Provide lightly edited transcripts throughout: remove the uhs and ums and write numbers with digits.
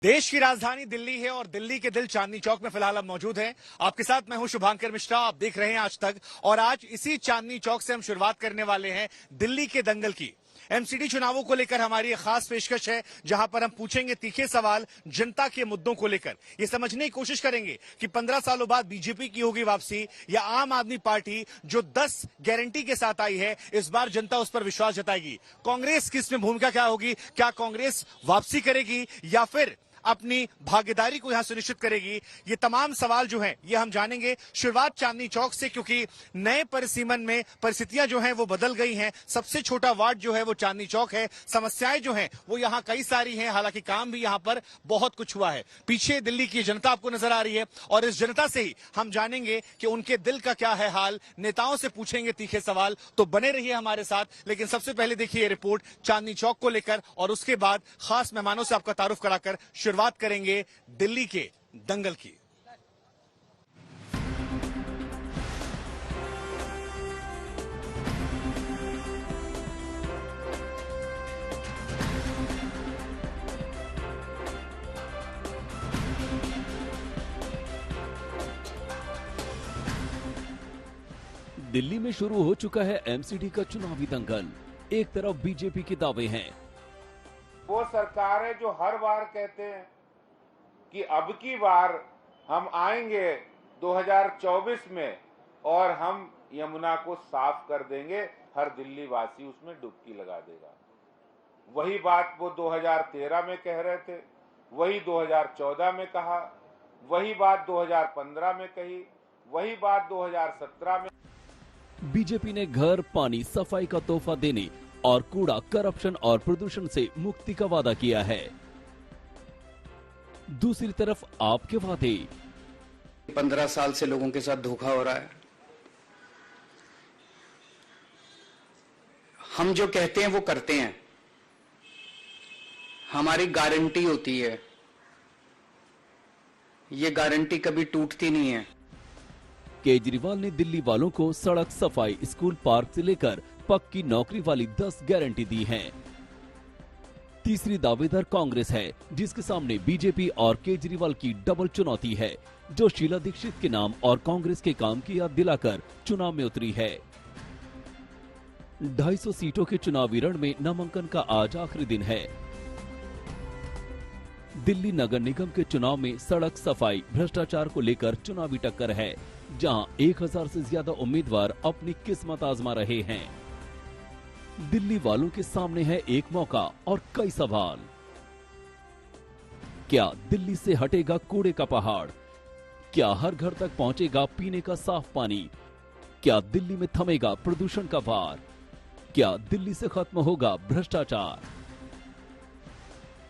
देश की राजधानी दिल्ली है और दिल्ली के दिल चांदनी चौक में फिलहाल हम मौजूद हैं। आपके साथ मैं हूं शुभांकर मिश्रा। आप देख रहे हैं आज तक और आज इसी चांदनी चौक से हम शुरुआत करने वाले हैं दिल्ली के दंगल की। एमसीडी चुनावों को लेकर हमारी एक खास पेशकश है जहां पर हम पूछेंगे तीखे सवाल जनता के मुद्दों को लेकर। ये समझने की कोशिश करेंगे कि 15 सालों बाद बीजेपी की होगी वापसी या आम आदमी पार्टी जो 10 गारंटी के साथ आई है इस बार जनता उस पर विश्वास जताएगी। कांग्रेस की इसमें भूमिका क्या होगी? क्या कांग्रेस वापसी करेगी या फिर अपनी भागीदारी को यहां सुनिश्चित करेगी? ये तमाम सवाल जो हैं ये हम जानेंगे। शुरुआत चांदनी चौक से, क्योंकि नए परिसीमन में परिस्थितियां जो हैं वो बदल गई हैं। सबसे छोटा वार्ड जो है वो चांदनी चौक है। समस्याएं जो हैं वो यहां कई सारी हैं, हालांकि काम भी यहां पर बहुत कुछ हुआ है। पीछे दिल्ली की जनता आपको नजर आ रही है और इस जनता से ही हम जानेंगे कि उनके दिल का क्या है हाल। नेताओं से पूछेंगे तीखे सवाल, तो बने रहिए हमारे साथ। लेकिन सबसे पहले देखिए रिपोर्ट चांदनी चौक को लेकर और उसके बाद खास मेहमानों से आपका तारुफ कराकर शुरुआत करेंगे दिल्ली के दंगल की। दिल्ली में शुरू हो चुका है एमसीडी का चुनावी दंगल। एक तरफ बीजेपी के दावे हैं, वो सरकार है जो हर बार कहते हैं कि अब की बार हम आएंगे 2024 में और हम यमुना को साफ कर देंगे, हर दिल्ली वासी उसमें डुबकी लगा देगा। वही बात वो 2013 में कह रहे थे, वही 2014 में कहा, वही बात 2015 में कही, वही बात 2017 में। बीजेपी ने घर, पानी, सफाई का तोहफा देने और कूड़ा, करप्शन और प्रदूषण से मुक्ति का वादा किया है। दूसरी तरफ आपके वादे। 15 साल से लोगों के साथ धोखा हो रहा है। हम जो कहते हैं वो करते हैं, हमारी गारंटी होती है, ये गारंटी कभी टूटती नहीं है। केजरीवाल ने दिल्ली वालों को सड़क, सफाई, स्कूल, पार्क से लेकर पक्की नौकरी वाली 10 गारंटी दी हैं। तीसरी दावेदार कांग्रेस है, जिसके सामने बीजेपी और केजरीवाल की डबल चुनौती है, जो शीला दीक्षित के नाम और कांग्रेस के काम की याद दिलाकर चुनाव में उतरी है। 250 सीटों के चुनावी रण में नामांकन का आज आखिरी दिन है। दिल्ली नगर निगम के चुनाव में सड़क, सफाई, भ्रष्टाचार को लेकर चुनावी टक्कर है, जहां 1000 से ज्यादा उम्मीदवार अपनी किस्मत आजमा रहे हैं। दिल्ली वालों के सामने है एक मौका और कई सवाल। क्या दिल्ली से हटेगा कूड़े का पहाड़? क्या हर घर तक पहुंचेगा पीने का साफ पानी? क्या दिल्ली में थमेगा प्रदूषण का वार? क्या दिल्ली से खत्म होगा भ्रष्टाचार?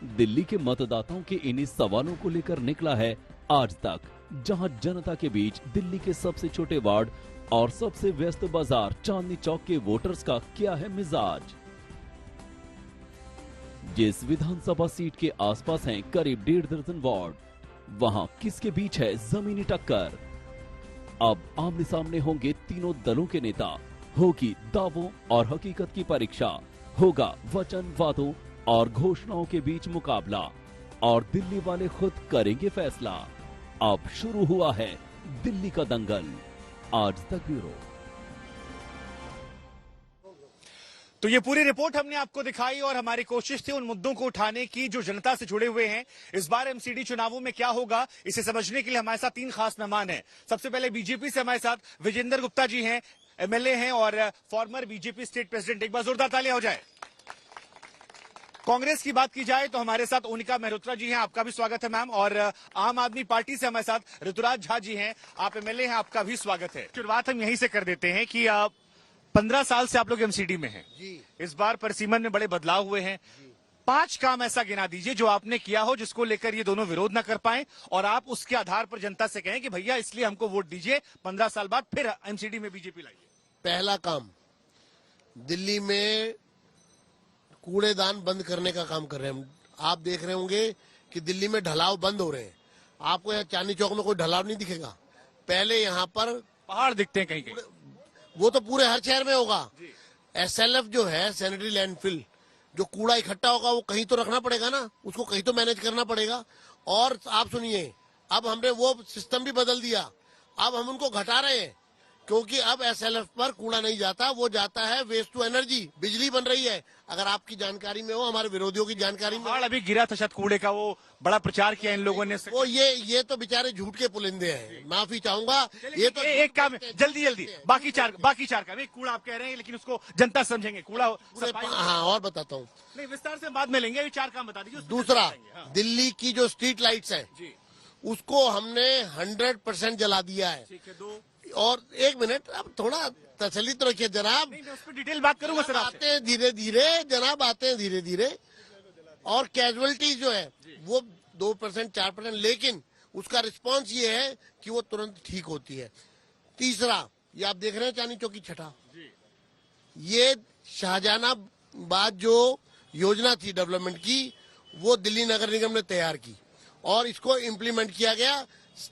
दिल्ली के मतदाताओं के इन्हीं सवालों को लेकर निकला है आज तक, जहां जनता के बीच दिल्ली के सबसे छोटे वार्ड और सबसे व्यस्त बाजार चांदनी चौक के वोटर्स का क्या है मिजाज। जिस विधानसभा सीट के आसपास हैं करीब 1.5 दर्जन वार्ड, वहां किसके बीच है जमीनी टक्कर? अब आमने सामने होंगे तीनों दलों के नेता, होगी दावों और हकीकत की परीक्षा, होगा वचन, वादों और घोषणाओं के बीच मुकाबला, और दिल्ली वाले खुद करेंगे फैसला। अब शुरू हुआ है दिल्ली का दंगल। आज तक ब्यूरो। तो ये पूरी रिपोर्ट हमने आपको दिखाई और हमारी कोशिश थी उन मुद्दों को उठाने की जो जनता से जुड़े हुए हैं। इस बार एमसीडी चुनावों में क्या होगा, इसे समझने के लिए हमारे साथ 3 खास मेहमान हैं। सबसे पहले बीजेपी से हमारे साथ विजेंद्र गुप्ता जी हैं, एमएलए हैं और फॉर्मर बीजेपी स्टेट प्रेसिडेंट। एक बार जोरदार तालियां हो जाए। कांग्रेस की बात की जाए तो हमारे साथ ओनिका मेहरोत्रा जी हैं, आपका भी स्वागत है मैम। और आम आदमी पार्टी से हमारे साथ ऋतुराज झा जी हैं, आप एमएलए हैं, आपका भी स्वागत है। शुरुआत हम यहीं से कर देते हैं कि 15 साल से आप लोग एमसीडी में हैं जी। इस बार परिसीमन में बड़े बदलाव हुए हैं। 5 काम ऐसा गिना दीजिए जो आपने किया हो जिसको लेकर ये दोनों विरोध न कर पाए और आप उसके आधार पर जनता से कहें कि भैया इसलिए हमको वोट दीजिए, 15 साल बाद फिर एमसीडी में बीजेपी लाइए। पहला काम, दिल्ली में कूड़ेदान बंद करने का काम कर रहे हैं। आप देख रहे होंगे कि दिल्ली में ढलाव बंद हो रहे हैं। आपको यहाँ चांदनी चौक में कोई ढलाव नहीं दिखेगा। पहले यहाँ पर पहाड़ दिखते हैं कहीं कहीं, वो तो पूरे हर शहर में होगा। SLF जो है, सैनिटरी लैंडफिल, जो कूड़ा इकट्ठा होगा वो कहीं तो रखना पड़ेगा ना, उसको कहीं तो मैनेज करना पड़ेगा। और आप सुनिए, अब हमने वो सिस्टम भी बदल दिया। अब हम उनको घटा रहे हैं, क्योंकि अब SLF पर कूड़ा नहीं जाता, वो जाता है वेस्ट टू एनर्जी, बिजली बन रही है। अगर आपकी जानकारी में हो, हमारे विरोधियों की जानकारी में पहाड़ अभी गिरा था शायद कूड़े का, वो बड़ा प्रचार किया इन लोगों ने। वो ये तो बेचारे झूठ के पुलिंदे हैं, माफी चाहूंगा। ये तो एक काम है, जल्दी बाकी चार काम। एक कूड़ा आप कह रहे हैं, लेकिन उसको जनता समझेंगे। कूड़ा हाँ, और बताता हूँ, नहीं विस्तार से बाद में लेंगे, अभी 4 काम बता दीजिए। दूसरा, दिल्ली की जो स्ट्रीट लाइट्स हैं, उसको हमने 100% जला दिया है। ठीक है, 2 और 1 मिनट, अब थोड़ा तसल्ली तो रखिए जनाब। नहीं, मैं उस पर डिटेल बात करूंगा सर आपसे। आते हैं धीरे धीरे जनाब, आते हैं धीरे धीरे। और कैजुअलिटी जो है वो 2% 4%, लेकिन उसका रिस्पांस ये है कि वो तुरंत ठीक होती है। तीसरा, ये आप देख रहे हैं चांदनी चौक की छठा, ये शाहजहानाबाद जो योजना थी डेवलपमेंट की, वो दिल्ली नगर निगम ने तैयार की और इसको इम्प्लीमेंट किया गया।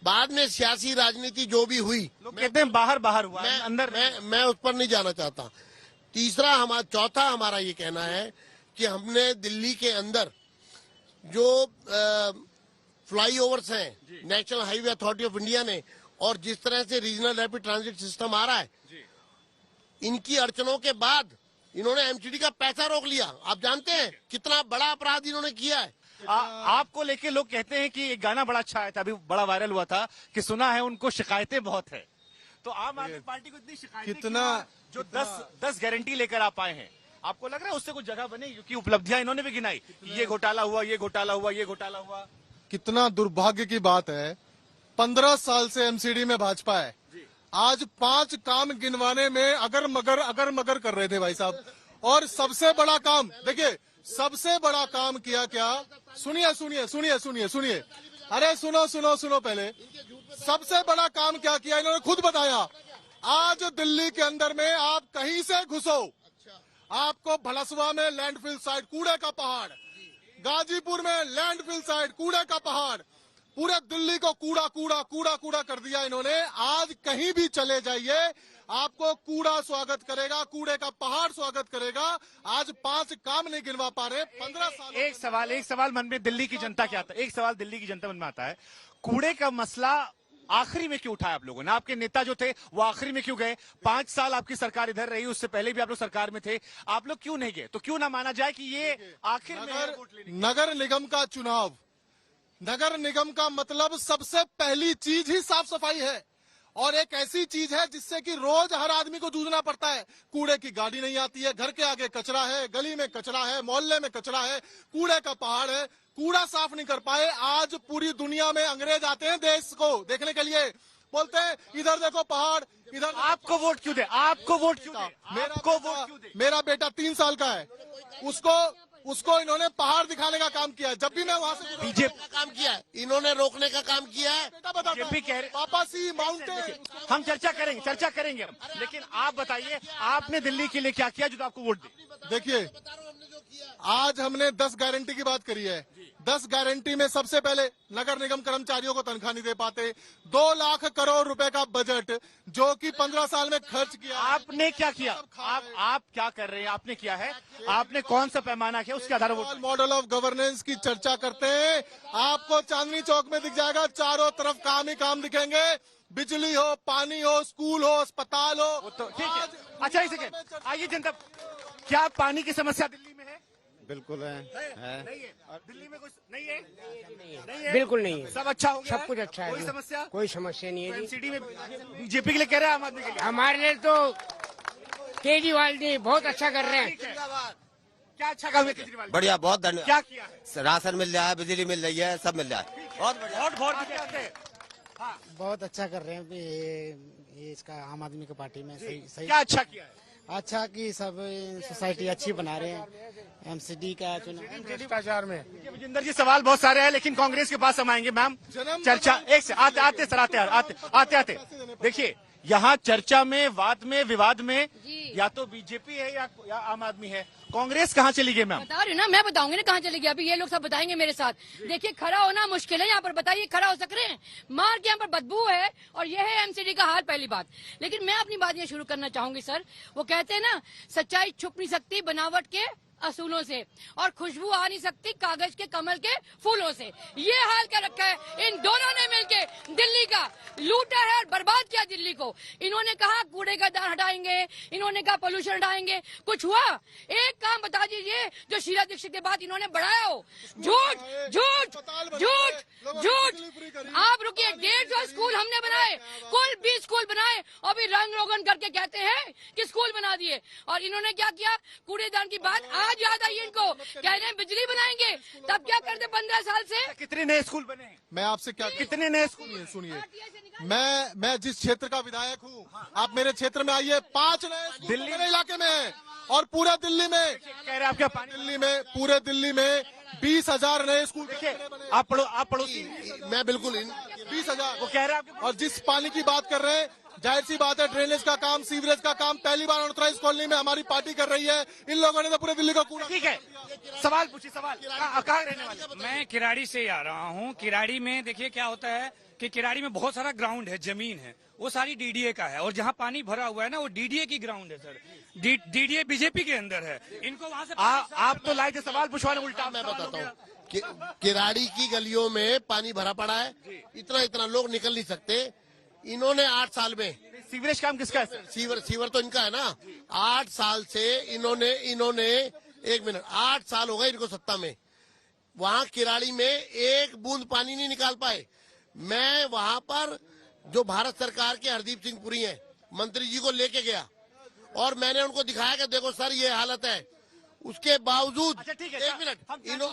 बाद में सियासी राजनीति जो भी हुई, लोग कहते हैं बाहर हुआ, अंदर मैं उस पर नहीं जाना चाहता। चौथा हमारा ये कहना है कि हमने दिल्ली के अंदर जो फ्लाईओवर्स हैं, national highway authority of India ने, और जिस तरह से रीजनल रैपिड ट्रांजिट सिस्टम आ रहा है, इनकी अड़चनों के बाद इन्होंने MCD का पैसा रोक लिया। आप जानते हैं कितना बड़ा अपराध इन्होंने किया है। आपको लेके लोग कहते हैं कि एक गाना बड़ा अच्छा आया था, अभी बड़ा वायरल हुआ था, कि सुना है उनको शिकायतें बहुत है। तो आम आदमी पार्टी को इतनी शिकायतें कितना जो 10 गारंटी लेकर आप आए हैं, आपको लग रहा है उससे कुछ जगह बनेगी? क्योंकि उपलब्धियां इन्होंने भी गिनाई, ये घोटाला हुआ, ये घोटाला हुआ, ये घोटाला हुआ। कितना दुर्भाग्य की बात है, 15 साल से MCD में भाजपा है, आज 5 काम गिनवाने में अगर मगर कर रहे थे भाई साहब। और सबसे बड़ा काम देखिए, सबसे बड़ा काम किया क्या, सुनिए, अरे सुनो पहले, सबसे बड़ा काम क्या किया इन्होंने खुद बताया। आज दिल्ली के अंदर में आप कहीं से घुसो, आपको भलसवा में लैंडफिल साइट कूड़े का पहाड़, गाजीपुर में लैंडफिल साइट कूड़े का पहाड़, पूरे दिल्ली को कूड़ा कर दिया इन्होंने। आज कहीं भी चले जाइए, आपको कूड़ा स्वागत करेगा, कूड़े का पहाड़ स्वागत करेगा। आज 5 काम नहीं गिनवा पा रहे 15 साल। एक सवाल मन में दिल्ली की जनता क्या आता है, एक सवाल दिल्ली की जनता मन में आता है, कूड़े का मसला आखिरी में क्यों उठाया आप लोगों ने? आपके नेता जो थे वो आखिरी में क्यों गए? 5 साल आपकी सरकार इधर रही, उससे पहले भी आप लोग सरकार में थे, आप लोग क्यों नहीं गए? तो क्यों ना माना जाए कि ये आखिर में नगर निगम का चुनाव, नगर निगम का मतलब सबसे पहली चीज ही साफ सफाई है, और एक ऐसी चीज है जिससे कि रोज हर आदमी को जूझना पड़ता है। कूड़े की गाड़ी नहीं आती है, घर के आगे कचरा है, गली में कचरा है, मोहल्ले में कचरा है, कूड़े का पहाड़ है, कूड़ा साफ नहीं कर पाए। आज पूरी दुनिया में अंग्रेज आते हैं देश को देखने के लिए, बोलते हैं इधर देखो पहाड़, इधर। आपको वोट क्यों दे? मेरा बेटा 3 साल का है, उसको इन्होंने पहाड़ दिखाने का काम किया है। जब भी मैं वहाँ से बीजेपी का काम किया है, इन्होंने रोकने का काम किया है। बीजेपी कह रहे पापा सी माउंटेन। हम चर्चा करेंगे, लेकिन आप बताइए आपने दिल्ली के लिए क्या किया जो आपको वोट दे? देखिए, आज हमने 10 गारंटी की बात करी है। 10 गारंटी में सबसे पहले नगर निगम कर्मचारियों को तनख्वाह नहीं दे पाते, 2 लाख करोड़ रुपए का बजट जो कि 15 साल में खर्च किया। आपने क्या किया? आप क्या कर रहे हैं? आपने किया है, आपने कौन सा पैमाना किया, उसके आधार पर मॉडल ऑफ गवर्नेंस की चर्चा करते हैं। आपको चांदनी चौक में दिख जाएगा, चारों तरफ काम ही काम दिखेंगे, बिजली हो, पानी हो, स्कूल हो, अस्पताल हो। तो ठीक है, अच्छा एक सेकंड, आइए जनता, क्या पानी की समस्या दिल्ली में है? बिल्कुल है। नहीं है दिल्ली में कुछ नहीं है, बिल्कुल नहीं है, सब अच्छा हो गया, सब कुछ अच्छा है, कोई समस्या नहीं है। MCD में बीजेपी के लिए कह रहे हैं, आम आदमी के लिए? हमारे लिए तो केजरीवाल जी बहुत अच्छा कर रहे हैं। क्या अच्छा काम है केजरीवाल? बढ़िया, बहुत धन्यवाद। क्या किया है? राशन मिल रहा है, बिजली मिल रही है, सब मिल रहा है, बहुत बढ़िया। बहुत अच्छा कर रहे हैं ये इसका आम आदमी की पार्टी में। सही क्या अच्छा किया है? अच्छा कि सब सोसाइटी अच्छी बना रहे हैं। MCD का चुनाव भ्रष्टाचार में। विजेंद्र जी, सवाल बहुत सारे हैं, लेकिन कांग्रेस के पास हम आएंगे। मैम, चर्चा एक से आते देखिए, यहाँ चर्चा में, वाद में, विवाद में या तो बीजेपी है या आम आदमी है। कांग्रेस कहाँ चली गई मैम? बता रही हूँ ना, मैं बताऊंगी ना कहाँ चली गई। अभी ये लोग सब बताएंगे मेरे साथ। देखिए, खड़ा होना मुश्किल है यहाँ पर, बताइए खड़ा हो सक रहे हैं? मार के यहाँ पर बदबू है, और ये है MCD का हाल, पहली बात। लेकिन मैं अपनी बात ये शुरू करना चाहूंगी सर। वो कहते हैं ना, सच्चाई छुप नहीं सकती बनावट के असूलों से और खुशबू आ नहीं सकती कागज के कमल के फूलों से। ये हाल कर रखा है इन दोनों ने मिलके दिल्ली का, लूटा है और बर्बाद किया दिल्ली को। इन्होंने कहा कूड़े का दान हटाएंगे, इन्होंने कहा पोल्यूशन हटाएंगे, कुछ हुआ? एक काम बता दीजिए जो शीला दीक्षित के बाद इन्होंने बढ़ाया हो। झूठ झूठ झूठ झूठ। आप रुकिए, 150 स्कूल हमने बनाए, कुल 20 स्कूल बनाए और भी रंग रोगन करके कहते हैं कि स्कूल बना दिए। और इन्होंने क्या किया? कूड़ेदान की बात आज याद आई इनको, कह रहे हैं बिजली बनाएंगे, तब क्या करते 15 साल से? कितने नए स्कूल बने हैं? मैं आपसे क्या, कितने नए स्कूल? सुनिए, मैं जिस क्षेत्र का विधायक हूँ, आप मेरे क्षेत्र में आइए, 5 नए स्कूल दिल्ली मेरे इलाके में है और पूरे दिल्ली में, कह रहे हैं आप क्या पानी? दिल्ली में, पूरे दिल्ली में 20,000 नए स्कूल आप पड़ोसी, मैं बिल्कुल 20,000। वो कह रहे हैं आपके और जिस पानी की बात कर रहे हैं, जाहिर सी बात है ड्रेनेज का काम, सीवरेज का काम पहली बार अनऑथराइज कॉलोनी में हमारी पार्टी कर रही है। इन लोगों ने तो पूरे दिल्ली का कूड़ा। ठीक है, सवाल पूछिए, सवाल। कहाँ रहने वाले? मैं किराड़ी से आ रहा हूँ। किराड़ी में देखिए क्या होता है कि किराड़ी में बहुत सारा ग्राउंड है, जमीन है, वो सारी डीडीए का है। और जहाँ पानी भरा हुआ है ना, वो डीडीए की ग्राउंड है सर। डीडीए बीजेपी के अंदर है। इनको वहाँ से आप तो लाए थे सवाल पूछवाने, उल्टा मैं बताता हूँ। किराड़ी की गलियों में पानी भरा पड़ा है, इतना लोग निकल नहीं सकते। इन्होंने 8 साल में, सीवरेज काम किसका है? सीवर तो इनका है ना। 8 साल से इन्होंने 1 मिनट, 8 साल हो गए इनको सत्ता में। वहाँ किराड़ी में एक बूंद पानी नहीं निकाल पाए। मैं वहाँ पर जो भारत सरकार के हरदीप सिंह पुरी हैं, मंत्री जी को लेके गया और मैंने उनको दिखाया कि देखो सर ये हालत है। उसके बावजूद, अच्छा, ठीक है, 1 मिनट,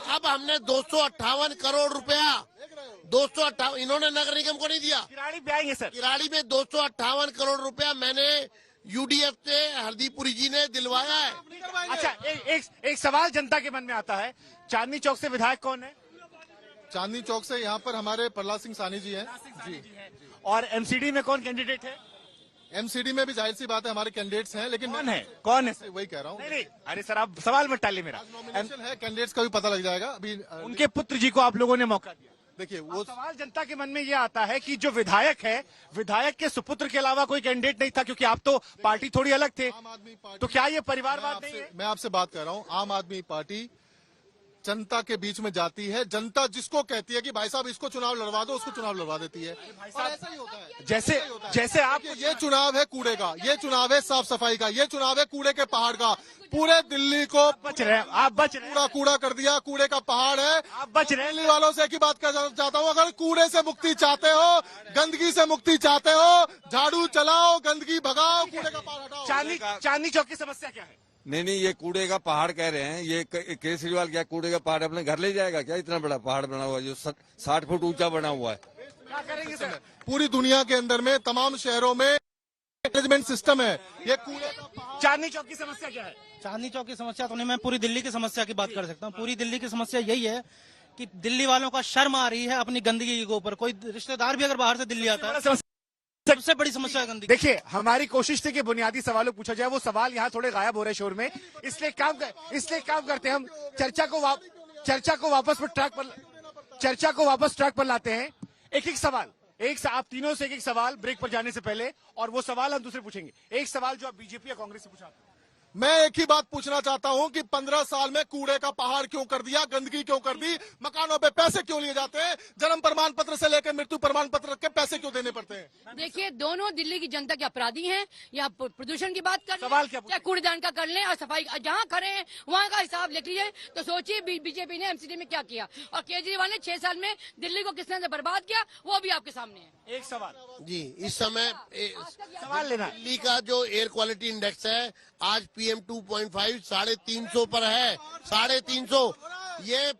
अब हमने 258 करोड़ रुपया, 258 इन्होंने नगर निगम को नहीं दिया। किराड़ी पे आएंगे सर। किराड़ी में 258 करोड़ रुपया मैंने यूडीएफ से हरदीप पुरी जी ने दिलवाया है। अच्छा, एक सवाल जनता के मन में आता है, चांदनी चौक से विधायक कौन है? चांदनी चौक से यहाँ पर हमारे प्रहलाद सिंह सानी जी हैं। जी। और एमसीडी में कौन कैंडिडेट है? एमसीडी में भी जाहिर सी बात है हमारे कैंडिडेट्स हैं, लेकिन कौन है? वही कह रहा हूँ। नहीं, अरे सर आप सवाल मत टालिए मेरा। नॉमिनेशन है, कैंडिडेट्स का भी पता लग जाएगा अभी। उनके पुत्र जी को आप लोगों ने मौका दिया। देखिए वो सवाल जनता के मन में ये आता है कि जो विधायक है, विधायक के सुपुत्र के अलावा कोई कैंडिडेट नहीं था, क्योंकि आप तो पार्टी थोड़ी अलग थे। आम आदमी पार्टी, तो क्या ये परिवारवाद नहीं है? मैं आपसे बात कर रहा हूँ, आम आदमी पार्टी जनता के बीच में जाती है। जनता जिसको कहती है कि भाई साहब इसको चुनाव लड़वा दो, उसको चुनाव लड़वा देती है। और ऐसा ही होता है। जैसे आप, ये चुनाव है कूड़े का, ये चुनाव है साफ सफाई का, ये चुनाव है कूड़े के पहाड़ का। पूरे दिल्ली को बच रहे हैं, आप बच रहे हैं, कूड़ा कर दिया, कूड़े का पहाड़ है। आप बच रहे हैं। दिल्ली वालों से एक ही बात करना चाहता हूँ, अगर कूड़े से मुक्ति चाहते हो, गंदगी से मुक्ति चाहते हो, झाड़ू चलाओ, गंदगी भगाओ, कूड़े का पहाड़ हटाओ। चांदनी चौक की समस्या क्या है? नहीं, ये कूड़े का पहाड़ कह रहे हैं। ये केजरीवाल क्या कूड़े का पहाड़ अपने घर ले जाएगा क्या? इतना बड़ा पहाड़ बना हुआ है जो 60 फुट ऊंचा बना हुआ है। क्या करेंगे सर? पूरी दुनिया के अंदर में तमाम शहरों में मैनेजमेंट सिस्टम है। ये कूड़े का पहाड़। चांदनी चौक की समस्या क्या है? चांदनी चौक की समस्या तो नहीं, मैं पूरी दिल्ली की समस्या की बात कर सकता हूँ। पूरी दिल्ली की समस्या यही है कि दिल्ली वालों का शर्म आ रही है अपनी गंदगी के ऊपर। कोई रिश्तेदार भी अगर बाहर से दिल्ली आता है, सबसे बड़ी समस्या है गंदगी। देखिए, हमारी कोशिश थी कि बुनियादी सवालों पूछा जाए, वो सवाल यहाँ थोड़े गायब हो रहे शोर में, इसलिए काम करते हैं हम। चर्चा को वापस ट्रैक पर लाते हैं। एक सवाल, आप तीनों से एक सवाल ब्रेक पर जाने से पहले, और वो सवाल हम दूसरे पूछेंगे। एक सवाल जो आप बीजेपी या कांग्रेस से पूछा, मैं एक ही बात पूछना चाहता हूं कि 15 साल में कूड़े का पहाड़ क्यों कर दिया, गंदगी क्यों कर दी, मकानों पे पैसे क्यों लिए जाते हैं, जन्म प्रमाण पत्र से लेकर मृत्यु प्रमाण पत्र के पैसे क्यों देने पड़ते हैं? देखिए, दोनों दिल्ली की जनता के अपराधी हैं। या प्रदूषण की बात कर सवाल क्या या कूड़ेदान का कर लें और सफाई जहाँ खड़े हैं वहाँ का हिसाब लिख लीजिए। तो सोचिए बीजेपी ने एमसीडी में क्या किया, और केजरीवाल ने 6 साल में दिल्ली को किस तरह से बर्बाद किया, वो भी आपके सामने है। एक सवाल जी, इस समय सवाल लेना। दिल्ली का जो एयर क्वालिटी इंडेक्स है आज PM 2.5 350 पर है। 350 ये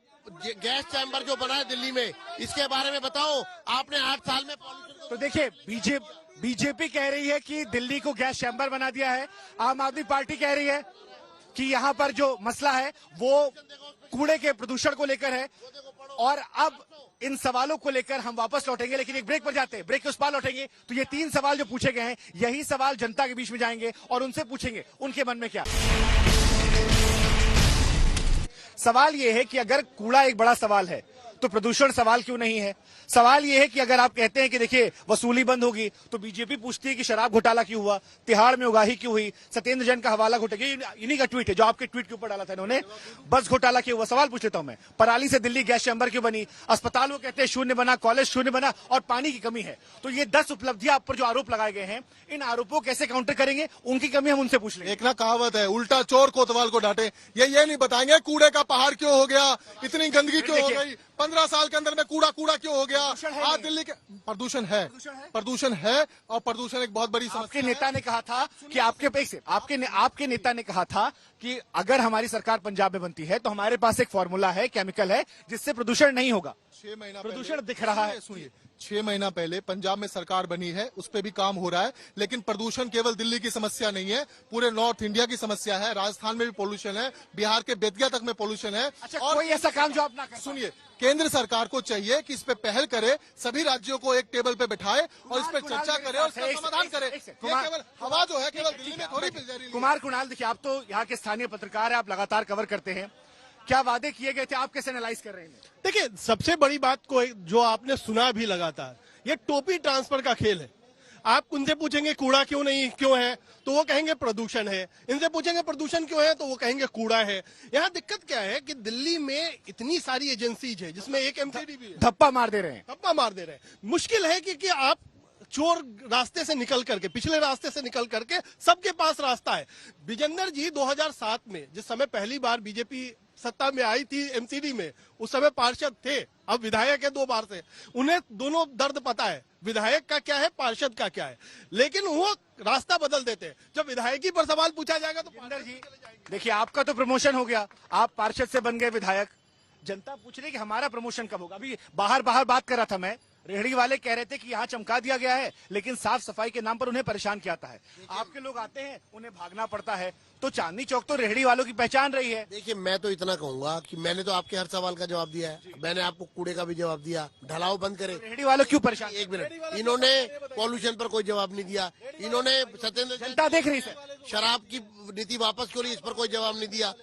गैस चैम्बर जो बना है दिल्ली में, इसके बारे में बताओ। आपने 8 साल में तो देखिए, बीजेपी कह रही है कि दिल्ली को गैस चैम्बर बना दिया है। आम आदमी पार्टी कह रही है कि यहाँ पर जो मसला है वो कूड़े के प्रदूषण को लेकर है। और अब इन सवालों को लेकर हम वापस लौटेंगे, लेकिन एक ब्रेक पर जाते हैं। ब्रेक के उस पार लौटेंगे तो ये 3 सवाल जो पूछे गए हैं, यही सवाल जनता के बीच में जाएंगे और उनसे पूछेंगे उनके मन में क्या। सवाल ये है कि अगर कूड़ा एक बड़ा सवाल है तो तो प्रदूषण सवाल क्यों नहीं है? सवाल यह है कि अगर आप कहते हैं कि देखिए वसूली बंद होगी, तो बीजेपी पूछती है कि शराब घोटाला क्यों हुआ, तिहाड़ में उगाही क्यों हुई, सत्येंद्र जैन का हवाला घोटाला, इन्हीं का ट्वीट है जो आपके ट्वीट के ऊपर डाला था इन्होंने, बस घोटाला क्यों हुआ? सवाल पूछ लेता हूं मैं, पराली से दिल्ली गैस चैम्बर क्यों बनी, अस्पताल वो कहते हैं शून्य बना, कॉलेज शून्य बना, और पानी की कमी है। तो ये 10 उपलब्धियां आप पर जो आरोप लगाए गए हैं, इन आरोपों कैसे काउंटर करेंगे? उनकी कमी हम उनसे पूछ लेंगे। एक ना कहावत है, उल्टा चोर कोतवाल को डांटे। ये नहीं बताएंगे कूड़े का पहाड़ क्यों हो गया, इतनी गंदगी क्यों हो गई, 15 साल के अंदर में कूड़ा क्यों हो गया। आज दिल्ली के प्रदूषण है और प्रदूषण एक बहुत बड़ी समस्या। आपके नेता ने कहा था कि आपके नेता ने कहा था कि अगर हमारी सरकार पंजाब में बनती है तो हमारे पास एक फॉर्मूला है, केमिकल है, जिससे प्रदूषण नहीं होगा। 6 महीना प्रदूषण दिख रहा है। सुनिए, 6 महीना पहले पंजाब में सरकार बनी है, उस पर भी काम हो रहा है, लेकिन प्रदूषण केवल दिल्ली की समस्या नहीं है, पूरे नॉर्थ इंडिया की समस्या है। राजस्थान में भी पोल्यूशन है, बिहार के बेतिया तक में पोल्यूशन है। अच्छा, और कोई ऐसा काम जो आप ना करें? सुनिए, केंद्र सरकार को चाहिए कि इस पे पहल करे, सभी राज्यों को एक टेबल पे बिठाए और इस पे चर्चा करे और इसका समाधान करे। ये केवल हवा जो है केवल दिल्ली में थोड़ी मिल जा रही है। कुमार कुणाल, देखिए आप तो यहाँ के स्थानीय पत्रकार हैं, आप लगातार कवर करते हैं, क्या वादे किए गए थे, आप कैसे एनालाइज कर रहे हैं? देखिए, सबसे बड़ी बात को जो आपने सुना भी लगातार, ये टोपी ट्रांसफर का खेल है। आप उनसे पूछेंगे कूड़ा क्यों है तो वो कहेंगे प्रदूषण है, इनसे पूछेंगे प्रदूषण क्यों है तो वो कहेंगे कूड़ा है। यहाँ दिक्कत क्या है कि दिल्ली में इतनी सारी एजेंसीज है जिसमें एक एमसीडी भी है, धप्पा मार दे रहे हैं। मुश्किल है कि आप चोर रास्ते से निकल करके, पिछले रास्ते से निकल करके सबके पास रास्ता है। विजेंद्र जी 2007 में जिस समय पहली बार बीजेपी सत्ता में आई थी एमसीडी में, उस समय पार्षद थे, अब विधायक है 2 बार से, उन्हें दोनों दर्द पता है, विधायक का क्या है, पार्षद का क्या है, लेकिन वो रास्ता बदल देते हैं। जब विधायकी पर सवाल पूछा जाएगा तो जी देखिए, आपका तो प्रमोशन हो गया, आप पार्षद से बन गए विधायक, जनता पूछ रही कि हमारा प्रमोशन कब होगा। अभी बाहर बात कर रहा था मैं, रेहड़ी वाले कह रहे थे कि यहाँ चमका दिया गया है, लेकिन साफ सफाई के नाम पर उन्हें परेशान किया जाता है। आपके लोग आते हैं, उन्हें भागना पड़ता है, तो चांदनी चौक तो रेहड़ी वालों की पहचान रही है। देखिए, मैं तो इतना कहूंगा कि मैंने तो आपके हर सवाल का जवाब दिया है, मैंने आपको कूड़े का भी जवाब दिया, ढलाव बंद करे। रेहड़ी वालों क्यों परेशान? एक मिनट, इन्होंने पॉल्यूशन पर कोई जवाब नहीं दिया, इन्होंने सत्येंद्र जनता देख रही है, शराब की नीति वापस क्यों ली, इस पर कोई जवाब नहीं दिया,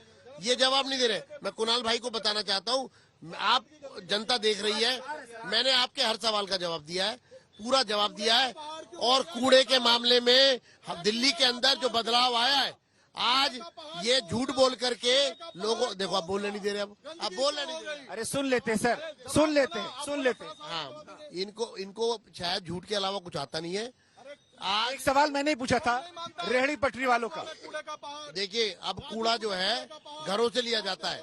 ये जवाब नहीं दे रहे। मैं कुणाल भाई को बताना चाहता हूँ, आप जनता देख रही है, मैंने आपके हर सवाल का जवाब दिया है, पूरा जवाब दिया है। और कूड़े के मामले में दिल्ली के अंदर जो बदलाव आया है, आज ये झूठ बोल करके लोगों, देखो आप बोलने नहीं दे रहे, आप बोलने नहीं दे रहे। अरे सुन लेते हैं सर, सुन लेते हैं। हाँ, इनको शायद झूठ के अलावा कुछ आता नहीं है। एक सवाल मैंने ही पूछा था रेहड़ी पटरी वालों का। देखिए, अब कूड़ा जो है घरों से लिया जाता है,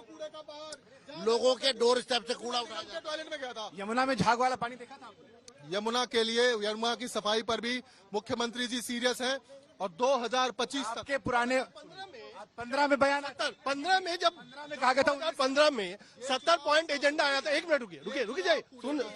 लोगों के डोर स्टेप से कूड़ा उठाया जाता है। टॉयलेट में गया था, यमुना में झाग वाला पानी देखा था आपने? यमुना के लिए, यमुना की सफाई पर भी मुख्यमंत्री जी सीरियस हैं और 2025 तक के पुराने 15 में बयान, 15 में जब 15 में कहा गया था, 15 में 70 पॉइंट एजेंडा आया था। एक मिनट रुकिए जाइए,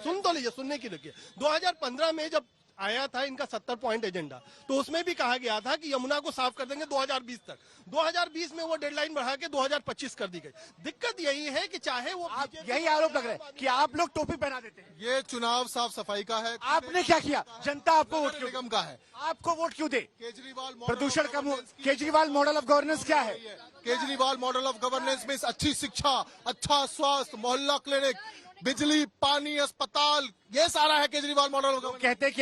सुन तो लीजिए, सुनने की रुकिए। 2015 में जब आया था इनका 70 पॉइंट एजेंडा, तो उसमें भी कहा गया था कि यमुना को साफ कर देंगे 2020 तक। 2020 में वो डेडलाइन बढ़ा के 2025 कर दी गई। दिक्कत यही है कि चाहे वो, यही आरोप लग रहा है कि आप लोग टोपी पहना देते हैं। ये चुनाव साफ सफाई का है। आपने क्या किया? जनता आपको वोट क्यों निगम का है, आपको वोट क्यों दे? केजरीवाल प्रदूषण का केजरीवाल मॉडल ऑफ गवर्नेंस क्या है? केजरीवाल मॉडल ऑफ गवर्नेंस में अच्छी शिक्षा, अच्छा स्वास्थ्य, मोहल्ला क्लिनिक, बिजली, पानी, अस्पताल, ये सारा है केजरीवाल मॉडल ऑफ गवर्नेंस। कहते हैं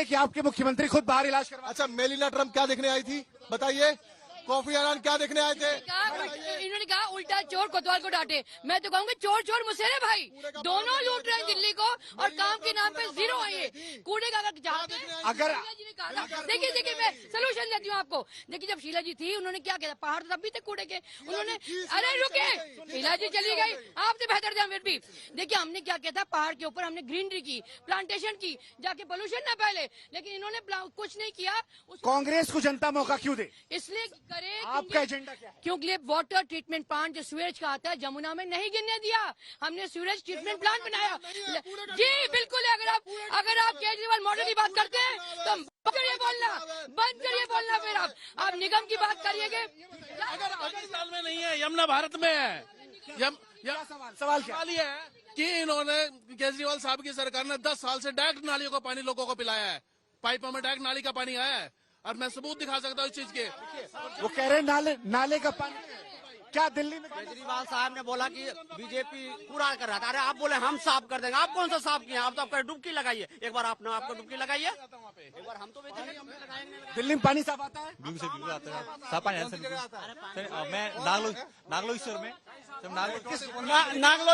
कि आपके मुख्यमंत्री खुद बाहर इलाज करवा। अच्छा, मेलिना ट्रम्प क्या देखने आई थी बताइए? कॉफी अनान क्या देखने आए थे? इन्होंने कहा उल्टा चोर कोतवाल को डांटे। मैं तो कहूँगी चोर मुसेरे भाई, दोनों लूट रहे हैं दिल्ली को और काम के नाम पे जीरो है ये कूड़े का। अगर देखिए मैं सोल्यूशन देती हूँ आपको। देखिए, जब शीला जी थी, उन्होंने क्या किया, पहाड़ तब भी थे कूड़े के, उन्होंने, अरे रुके, शीला जी चली गई, आपसे बेहतर थे फिर भी। देखिए, हमने क्या किया था, पहाड़ के ऊपर हमने ग्रीनरी की, प्लांटेशन की, जाके पोल्यूशन न फैले, लेकिन इन्होंने कुछ नहीं किया। कांग्रेस को जनता मौका क्यों दे? इसलिए करे, आपका एजेंडा क्या है? क्योंकि वाटर ट्रीटमेंट प्लांट जो सीवेज का आता है, जमुना में नहीं गिरने दिया, हमने सीवेज ट्रीटमेंट प्लांट बनाया। जी बिल्कुल, अगर आप केजरीवाल मॉडल की बात करते हैं तो बंद करिए बोलना फिर आप निगम की बात करिएगा। अगर साल में नहीं है, यमुना भारत में है। सवाल क्या है कि इन्होंने, केजरीवाल साहब की सरकार ने 10 साल से डायरेक्ट नालियों का पानी लोगों को पिलाया है, पाइपों में डायरेक्ट नाली का पानी आया है, और मैं सबूत दिखा सकता हूँ इस चीज के। वो कह रहे हैं नाले का पानी क्या दिल्ली में केजरीवाल साहब ने बोला कि बीजेपी कूड़ा कर रहा था। अरे आप बोले हम साफ कर देंगे, आप कौन सा साफ किए? आप तो आपका डुबकी लगाइए, एक बार आपने आपको डुबकी लगाइए, एक बार हम तो दिल्ली में पानी साफ आता है? बिल्कुल से बिल्कुल आता है, साफ पानी आता है। मैं नागलो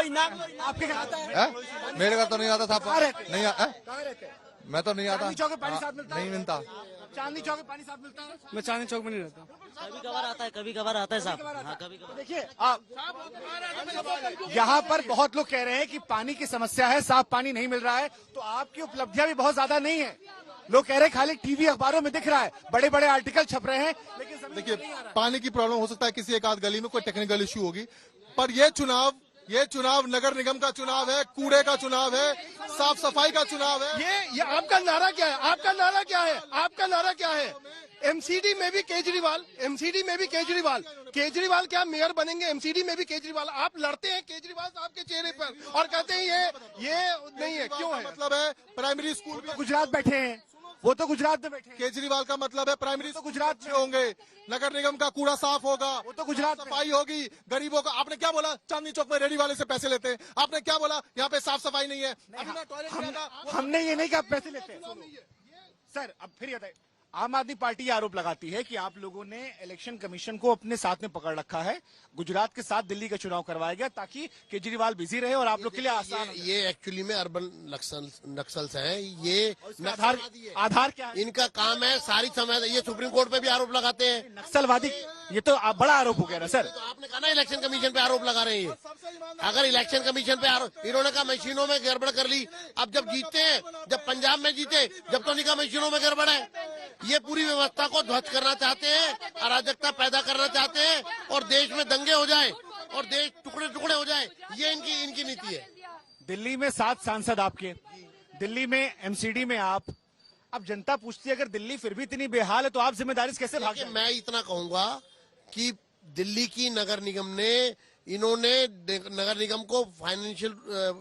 में आपके घर आता है? मेरे घर तो नहीं आता साफ नहीं कहाँ रहते हैं? मैं तो नहीं आता। चांदनी चौक में पानी साफ मिलता है? नहीं मिलता। चांदनी चौक में पानी साफ मिलता है? मैं चांदनी चौक में नहीं रहता। कभी कभार आता है, कभी कभार आता है साहब। हाँ, कभी कभार। देखिए यहाँ पर बहुत लोग कह रहे हैं कि पानी की समस्या है, साफ पानी नहीं मिल रहा है, तो आपकी उपलब्धियां भी बहुत ज्यादा नहीं है। लोग कह रहे हैं खाली टीवी अखबारों में दिख रहा है, बड़े बड़े आर्टिकल छप रहे हैं, लेकिन देखिए पानी की प्रॉब्लम हो सकता है किसी एक आध गली में कोई टेक्निकल इश्यू होगी, पर ये चुनाव नगर निगम का चुनाव है, कूड़े का चुनाव है, साफ सफाई का चुनाव है। ये आपका नारा क्या है? आपका नारा क्या है? आपका नारा क्या है? एमसीडी में भी केजरीवाल, एमसीडी में भी केजरीवाल, केजरीवाल क्या मेयर बनेंगे? एमसीडी में भी केजरीवाल। आप लड़ते हैं केजरीवाल साहब के चेहरे पर और कहते हैं ये नहीं है। क्यों है? मतलब है प्राइमरी स्कूल में गुजरात बैठे हैं, वो तो गुजरात में बैठे हैं। केजरीवाल का मतलब है प्राइमरी तो गुजरात में होंगे, नगर निगम का कूड़ा साफ होगा, वो तो गुजरात में। सफाई होगी, गरीबों का। आपने क्या बोला? चांदनी चौक में रेडी वाले से पैसे लेते हैं। आपने क्या बोला? यहाँ पे साफ सफाई नहीं है। अभी मैं टॉयलेट गया था, हमने ये नहीं कहा पैसे लेते हैं। सर अब फिर बताइए, आम आदमी पार्टी ये आरोप लगाती है कि आप लोगों ने इलेक्शन कमीशन को अपने साथ में पकड़ रखा है, गुजरात के साथ दिल्ली का चुनाव करवाया गया ताकि केजरीवाल बिजी रहे और आप लोग के लिए आसान हो। ये एक्चुअली में अर्बन नक्सल्स हैं। ये आधार क्या है? इनका काम है सारी समय। ये सुप्रीम कोर्ट पे भी आरोप लगाते हैं नक्सलवादी। ये तो बड़ा आरोप हो गया ना सर। तो आपने कहा ना इलेक्शन कमीशन पे आरोप लगा रहे हैं ये। अगर इलेक्शन कमीशन पे आरोप, इन्होंने कहा मशीनों में गड़बड़ कर ली। अब जब जीतते हैं, जब पंजाब में जीते, जब तो नहीं कहा मशीनों में गड़बड़ है। ये पूरी व्यवस्था को ध्वस्त करना चाहते हैं, अराजकता पैदा करना चाहते हैं और देश में दंगे हो जाए और देश टुकड़े टुकड़े हो जाए। ये इनकी नीति है। दिल्ली में 7 सांसद आपके, दिल्ली में एमसीडी में आप। अब जनता पूछती है अगर दिल्ली फिर भी इतनी बेहाल है तो आप जिम्मेदारी से कैसे भाग जाएंगे? मैं इतना कहूंगा कि दिल्ली की नगर निगम ने, इन्होंने नगर निगम को फाइनेंशियल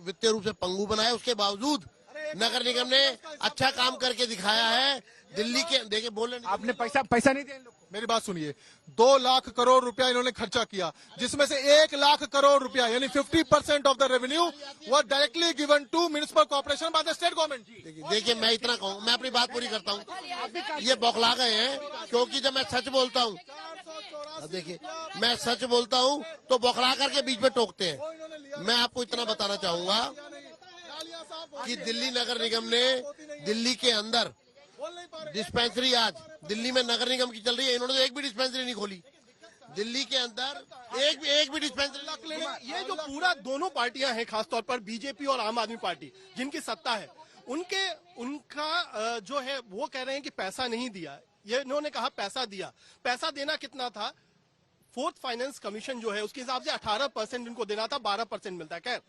वित्तीय रूप से पंगु बनाया। उसके बावजूद नगर निगम ने अच्छा काम करके दिखाया है। दिल्ली के देखिए बोले आपने पैसा नहीं दिया इन लोग को। मेरी बात सुनिए, 2 लाख करोड़ रुपया इन्होंने खर्चा किया, जिसमें से 1 लाख करोड़ रुपया यानी 50% ऑफ द रेवेन्यू वो directly given to municipal corporation by the state government. देखिए मैं इतना कहूँ, मैं अपनी बात पूरी करता हूँ। ये बौखला गए हैं क्योंकि जब मैं सच बोलता हूँ, देखिए मैं सच बोलता हूँ तो बौखला करके बीच में टोकते हैं। मैं आपको इतना बताना चाहूंगा कि दिल्ली नगर निगम ने दिल्ली के अंदर डिस्पेंसरी, आज दिल्ली में नगर निगम की चल रही है, इन्होंने तो एक भी डिस्पेंसरी नहीं खोली। दिल्ली के अंदर एक भी डिस्पेंसरी। ये जो पूरा दोनों पार्टियां हैं, खासतौर पर बीजेपी और आम आदमी पार्टी जिनकी सत्ता है, उनका जो है वो कह रहे हैं कि पैसा नहीं दिया। ये इन्होंने कहा पैसा दिया। पैसा देना कितना था? 4th फाइनेंस कमीशन जो है उसके हिसाब से 18% इनको देना था, 12% मिलता है। खैर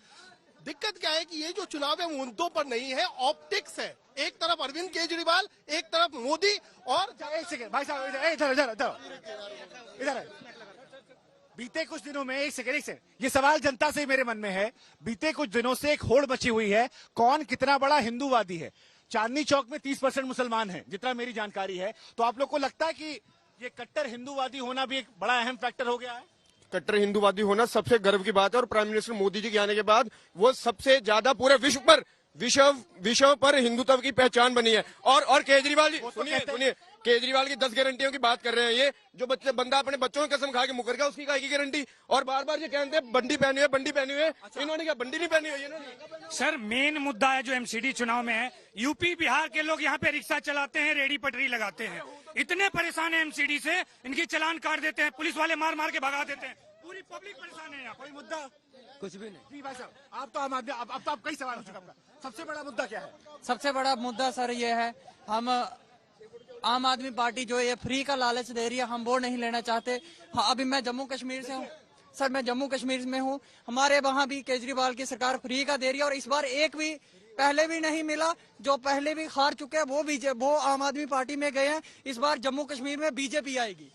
दिक्कत क्या है कि ये जो चुनाव है मुद्दों पर नहीं है, ऑप्टिक्स है। एक तरफ अरविंद केजरीवाल, एक तरफ मोदी। और एक सेकंड भाई साहब, इधर बीते कुछ दिनों में, एक सेकंड, ये सवाल जनता से मेरे मन में है। बीते कुछ दिनों से एक होड़ मची हुई है, कौन कितना बड़ा हिंदूवादी है। चांदनी चौक में 30% मुसलमान हैं, जितना मेरी जानकारी है। तो आप लोग को लगता है कि ये कट्टर हिंदूवादी होना भी एक बड़ा अहम फैक्टर हो गया है? कट्टर हिंदूवादी होना सबसे गर्व की बात है और प्राइम मिनिस्टर मोदी जी के आने के बाद वो सबसे ज्यादा पूरे विश्व पर हिंदुत्व की पहचान बनी है। और केजरीवाल जी सुनिए, केजरीवाल की 10 गारंटियों की बात कर रहे हैं। ये जो बंदा अपने बच्चों की कसम खा के मुकर गया, उसकी काय की गारंटी? और बार बार ये कहते हैं बंडी पहनी हुई है, बंडी पहनी हुई है। इन्होंने क्या बंडी नहीं पहनी हुई है? सर मेन मुद्दा है जो एमसीडी चुनाव में है, यूपी बिहार के लोग यहाँ पे रिक्शा चलाते हैं, रेडी पटरी लगाते हैं, इतने परेशान है एमसीडी से, इनकी चालान काट देते हैं, पुलिस वाले मार मार के भगा देते हैं, पूरी पब्लिक परेशान है। यहाँ कोई मुद्दा कुछ भी नहीं। जी भाई साहब, आप तो आम आदमी, अब तो आप कई सवाल हो चुका आपका। सबसे बड़ा मुद्दा क्या है? सबसे बड़ा मुद्दा सर ये है, हम आम आदमी पार्टी जो ये फ्री का लालच दे रही है, हम वो नहीं लेना चाहते। हाँ, अभी मैं जम्मू कश्मीर से हूँ सर, मैं जम्मू कश्मीर में हूँ। हमारे वहाँ भी केजरीवाल की सरकार फ्री का दे रही है और इस बार एक भी पहले भी नहीं मिला। जो पहले भी हार चुके हैं वो आम आदमी पार्टी में गए हैं। इस बार जम्मू कश्मीर में बीजेपी आएगी।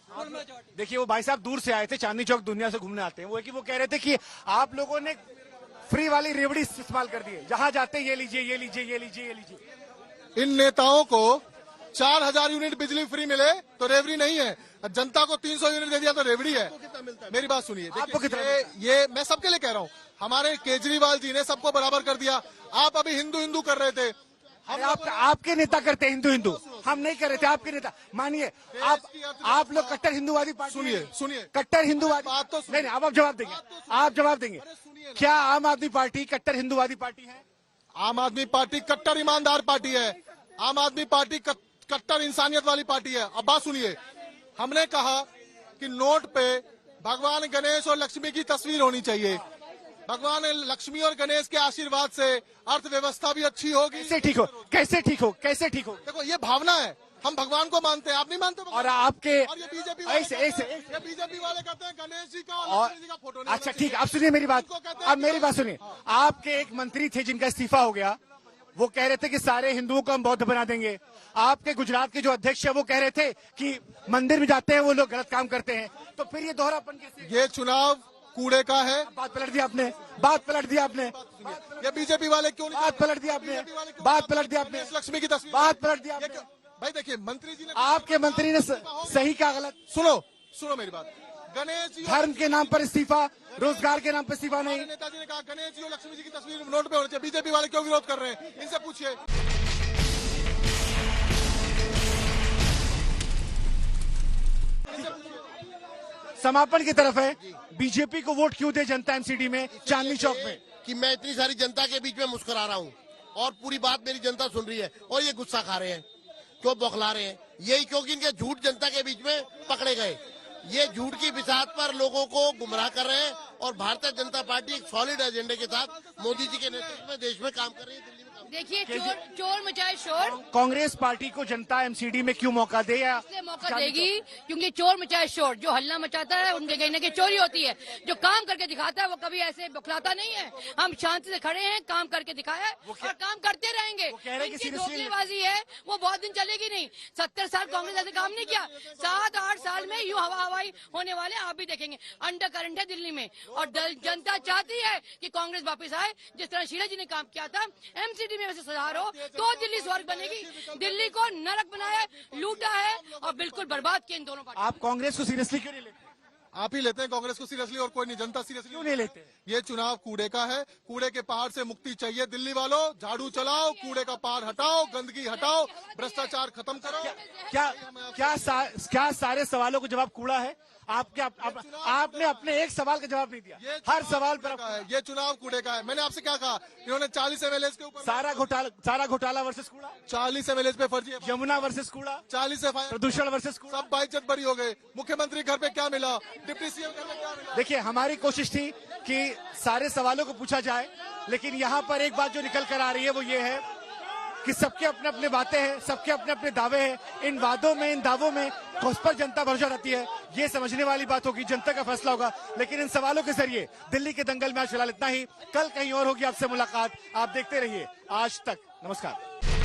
देखिए वो भाई साहब दूर से आए थे, चांदनी चौक दुनिया से घूमने आते हैं। वो कह रहे थे कि आप लोगों ने फ्री वाली रेवड़ी इस्तेमाल कर दी है, जहां जाते ये लीजिए, ये लीजिए, ये लीजिए, ये लीजिए। इन नेताओं को 4000 यूनिट बिजली फ्री मिले तो रेवड़ी नहीं है, जनता को 300 यूनिट दे दिया तो रेवड़ी है। मेरी बात सुनिए, आपको कितना ये मैं सबके लिए कह रहा हूँ, हमारे केजरीवाल जी ने सबको बराबर कर दिया। आप अभी हिंदू हिंदू कर रहे थे, आपके नेता करते हिंदू हिंदू, हम नहीं कर रहे थे। आपके नेता मानिए, आप लोग कट्टर हिंदुवादी पार्टी, सुनिए कट्टर हिंदुवादी बात तो नहीं, अब आप जवाब देंगे, आप जवाब देंगे। क्या आम आदमी पार्टी कट्टर हिंदुवादी पार्टी है? आम आदमी पार्टी कट्टर ईमानदार पार्टी है, आम आदमी पार्टी कट्टर इंसानियत वाली पार्टी है। अब बात सुनिए, हमने कहा कि नोट पे भगवान गणेश और लक्ष्मी की तस्वीर होनी चाहिए। भगवान लक्ष्मी और गणेश के आशीर्वाद से अर्थव्यवस्था भी अच्छी होगी। कैसे ठीक हो, कैसे ठीक हो, कैसे ठीक हो? देखो ये भावना है, हम भगवान को मानते हैं, आप नहीं मानते। और आपके और ये बीजेपी बीजेपी वाले कहते हैं गणेश जी का और लक्ष्मी जी का फोटो नहीं। अच्छा ठीक, आप सुनिए मेरी बात, अब मेरी बात सुनिए। आपके एक मंत्री थे जिनका इस्तीफा हो गया, वो कह रहे थे कि सारे हिंदुओं को हम बौद्ध बना देंगे। आपके गुजरात के जो अध्यक्ष है वो कह रहे थे कि मंदिर में जाते हैं वो लोग गलत काम करते हैं। तो फिर ये दोहरापन कैसे? ये चुनाव कूड़े का है। बात पलट दी आपने, बात पलट दी आपने। ये बीजेपी वाले क्यों नहीं? बात पलट दी आपने, बात पलट दी आपने। लक्ष्मी की तस्वीर, बात पलट दी आपने। भाई देखिए, मंत्री जी ने, आपके मंत्री ने सही का गलत? सुनो मेरी बात। गणेश जी धर्म के नाम पर इस्तीफा, रोजगार के नाम पर इस्तीफा नहीं। नेताजी ने कहा गणेश जी और लक्ष्मी जी की तस्वीर नोट पे होनी चाहिए। बीजेपी वाले क्यों विरोध कर रहे हैं, इनसे पूछिए। समापन की तरफ है, बीजेपी को वोट क्यों दे जनता एमसीडी में, चांदनी चौक में? कि मैं इतनी सारी जनता के बीच में मुस्कुरा रहा हूँ और पूरी बात मेरी जनता सुन रही है और ये गुस्सा खा रहे हैं, क्यों बौखला रहे हैं? यही क्योंकि इनके झूठ जनता के बीच में पकड़े गए। ये झूठ की बिसात पर लोगों को गुमराह कर रहे हैं और भारतीय जनता पार्टी एक सॉलिड एजेंडे के साथ मोदी जी के नेतृत्व में देश में काम कर रही है। दिल्ली में देखिए, चोर मचाए शोर। कांग्रेस पार्टी को जनता एमसीडी में क्यों मौका दे? या इसलिए मौका देगी क्योंकि चोर मचाए शोर, जो हल्ला मचाता है उनके कहीं न कहीं चोरी होती है। जो काम करके दिखाता है वो कभी ऐसे बौखलाता नहीं है। हम शांति से खड़े हैं, काम करके दिखाया और काम करते रहेंगे। इनकी धोखेबाजी है वो बहुत दिन चलेगी नहीं। 70 साल कांग्रेस ऐसे काम नहीं किया, 7-8 साल में यूं हवा हवाई होने वाले आप भी देखेंगे। अंडर करंट है दिल्ली में और जनता चाहती है कि कांग्रेस वापस आए, जिस तरह शीला जी ने काम किया था। एमसीडी में वैसे सुधार हो तो दिल्ली स्वर्ग बनेगी। दिल्ली को नरक बनाया, लूटा है और बिल्कुल बर्बाद किया इन दोनों पार्टी। आप कांग्रेस को सीरियसली क्यों नहीं लेते? आप ही लेते हैं कांग्रेस को सीरियसली और कोई नहीं। जनता सीरियसली क्यों नहीं लेते? ये चुनाव कूड़े का है, कूड़े के पहाड़ से मुक्ति चाहिए। दिल्ली वालों, झाड़ू चलाओ, कूड़े का पहाड़ हटाओ, गंदगी हटाओ, भ्रष्टाचार खत्म करो। क्या सारे सवालों को जवाब कूड़ा है? आपने अपने एक सवाल का जवाब नहीं दिया, हर सवाल पर। ये चुनाव कूड़े का है। मैंने आपसे क्या कहा? इन्होंने 40 एमएलए के ऊपर सारा घोटाला वर्सेस कूड़ा, 40 एमएलए पे फर्जी, यमुना वर्सेस कूड़ा, 40 प्रदूषण वर्सेस कूड़ा, सब बाइज्जत बरी हो गए। मुख्यमंत्री घर पे क्या मिला, डिप्टी सीएम घर पे क्या मिला? देखिए, हमारी कोशिश थी कि सारे सवालों को पूछा जाए, लेकिन यहाँ पर एक बात जो निकल कर आ रही है वो ये है कि सबके अपने अपने बातें हैं, सबके अपने अपने दावे हैं। इन वादों में, इन दावों में किस पर जनता भरोसा रखती है, ये समझने वाली बात होगी, जनता का फैसला होगा। लेकिन इन सवालों के जरिए दिल्ली के दंगल में आज फिलहाल इतना ही। कल कहीं और होगी आपसे मुलाकात। आप देखते रहिए आज तक। नमस्कार।